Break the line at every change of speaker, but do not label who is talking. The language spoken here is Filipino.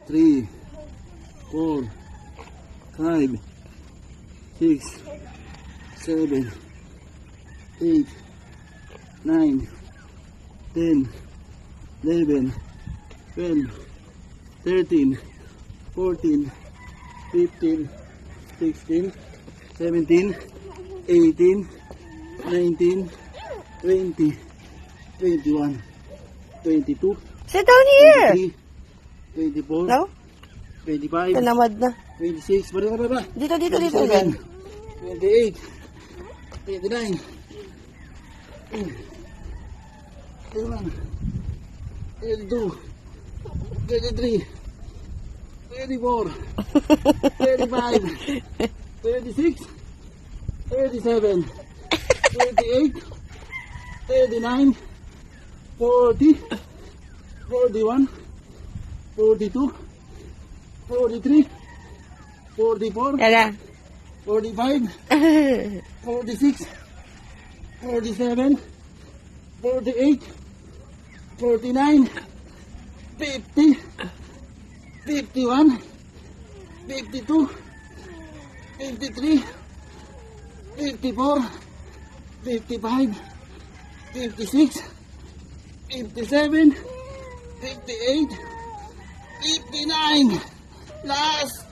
3, 4, 5, 6, 7, 8, 9, 10, 11, 12, 13, 14, 15, 16, 17, 18, 19, 20, 21, 22,
Sit down here.
23, 24,
No?
25,
Talamad na.
26, ba?
Dito.
27, 28, 29, 31, 32, 33, 34, 35, 36, 37, 38, 39, 40, 41, 42, 43, 44,
Tara.
45, 46, 47, 48, 49, 50, 51, 52, 53, 54, 55, 56, 57, 58, 59. Last.